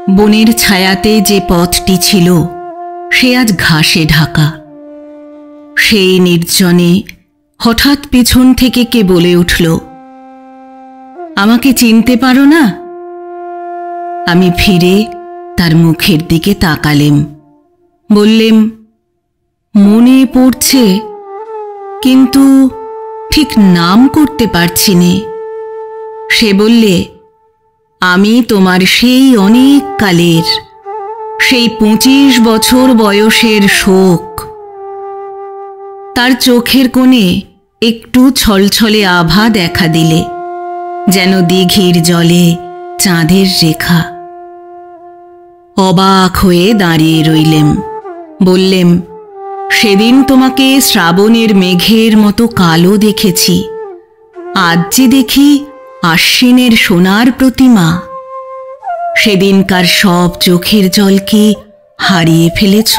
বনের ছায়াতে যে পথটি ছিল সে আজ ঘাসে ঢাকা। সেই নির্জনে হঠাৎ পেছন থেকে কে বলে উঠল, আমাকে চিনতে পারো না? আমি ফিরে তার মুখের দিকে তাকালেম। বললেম, মনে পড়ছে, কিন্তু ঠিক নাম করতে পারছি নে। সে বললে, আমি তোমার সেই অনেক কালের, সেই 25 বছর বয়সের শোক। তার চোখের কোণে একটু ছলছলে আভা দেখা দিলে, যেন দিঘির জলে চাঁদের রেখা। অবাক হয়ে দাঁড়িয়ে রইলেম। বললেম, সেদিন তোমাকে শ্রাবণের মেঘের মতো কালো দেখেছি, আজ যে দেখি আশ্বিনের সোনার প্রতিমা। সেদিনকার সব চোখের জল কি হারিয়ে ফেলেছ?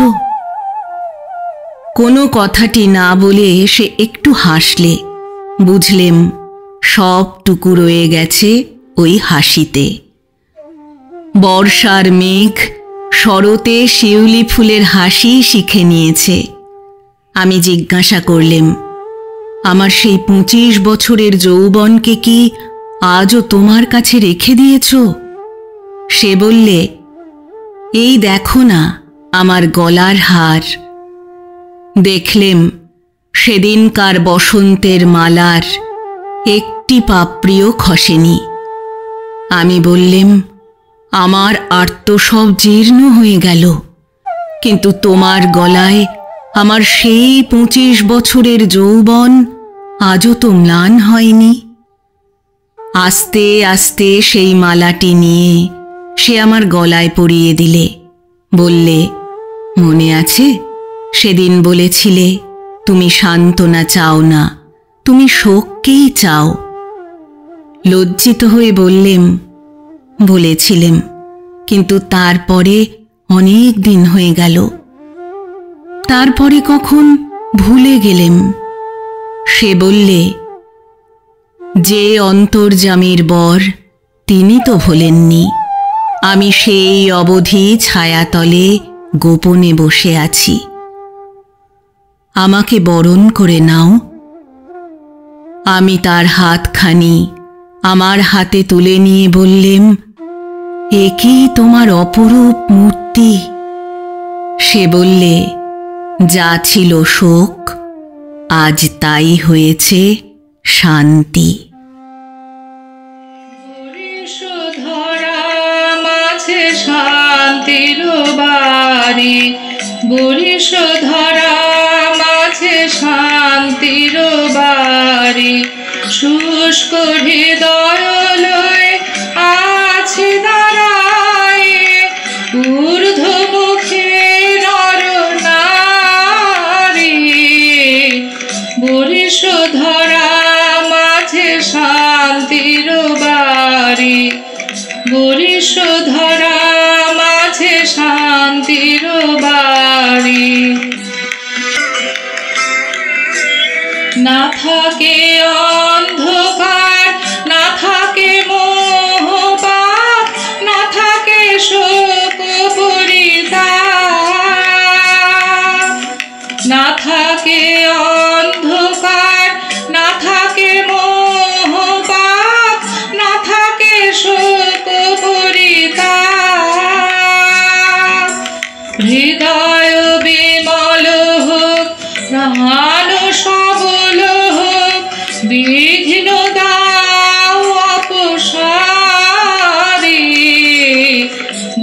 কোনো কথাটি না বলে সে একটু হাসলে। বুঝলেম সবটুকু রয়ে গেছে ওই হাসিতে। বর্ষার মেঘ শরতে শিউলি ফুলের হাসি শিখে নিয়েছে। আমি জিজ্ঞাসা করলেম, আমার সেই 25 বছরের যৌবনকে কি আজও তোমার কাছে রেখে দিয়েছ? সে বললে, এই দেখো না আমার গলার হার। দেখলেম সেদিনকার বসন্তের মালার একটি পাপড়িও খসেনি। আমি বললেম, আমার আর্ত সব জীর্ণ হয়ে গেল, কিন্তু তোমার গলায় আমার সেই 25 বছরের যৌবন আজও তো ম্লান হয়নি। আস্তে আস্তে সেই মালাটি নিয়ে সে আমার গলায় পরিয়ে দিলে। বললে, মনে আছে সেদিন বলেছিলে তুমি সান্ত্বনা চাও না, তুমি শোককেই চাও। লজ্জিত হয়ে বললেম, বলেছিলেম, কিন্তু তারপরে অনেক দিন হয়ে গেল। তারপরে কখন ভুলে গেলেম। সে বললে, যে অন্তর্যামীর বর তিনি তো ভোলেননি। আমি সেই অবধি ছায়াতলে গোপনে বসে আছি। আমাকে বরণ করে নাও। আমি তার হাতখানি আমার হাতে তুলে নিয়ে বললেম, এ কি তোমার অপরূপ মূর্তি? সে বললে, যা ছিল শোক আজ তাই হয়েছে শান্তি। মাঝে শান্তির বাড়ি, বরিশধরা মাঝে শান্তির বাড়ি। শুষ্ক হৃদয় লয়ে আছে দাঁড়ায়, ঊর্ধ্বমুখে নর নারী। বরিশধরা মাঝে শান্তির বাড়ি, বরিশধরা মাঝে শান্তির বাড়ি। না থাকে অন্ধকার, না থাকে মোহপাপ, না থাকে শোক পরিতাপ। না থাকে অন্ধকার, না থাকে মোহপাপ, না থাকে শোক পরিতাপ। হৃদয় বিমল হোক, প্রাণ সবল হোক, বিঘ্ন দাও অপসারি।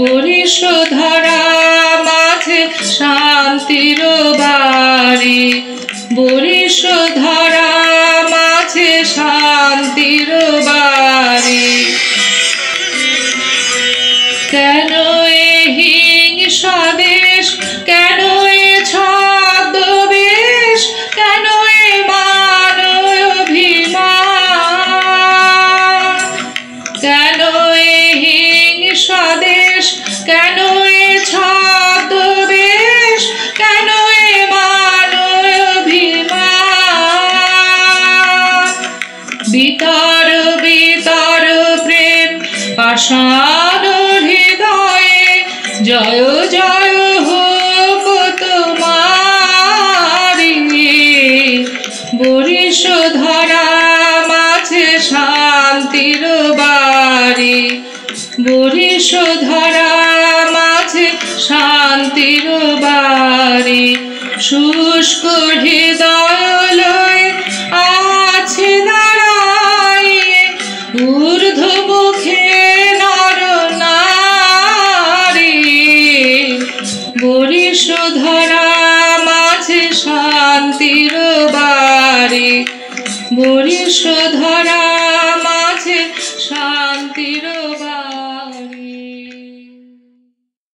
বরিশধরা মাঝে শান্তির বাড়ি, বরিশধরা মাঝে শান্তির বাড়ি। কেন এ হিংসা দেশ, কেন এ ছদ্মবেশ, কেন এ মান অভিমান? কেন এ হিংসা দেশ, কেন এ ছদ্মবেশ, কেন এ মান অভিমান? বিতর বিতর প্রেম পাষাণ হৃদয়ে, জয় জয় হোক তোমারি, বরিশধরা মাঝে শান্তির বাড়ি, বরিশধরা মাঝে শান্তির বাড়ি। শুষ্ক হৃদয় লয়ে আছে দাঁড়ায়, ঊর্ধ্বমুখে নর নারী, বরিশধরা মাঝে শান্তির বাড়ি, বরিশধরা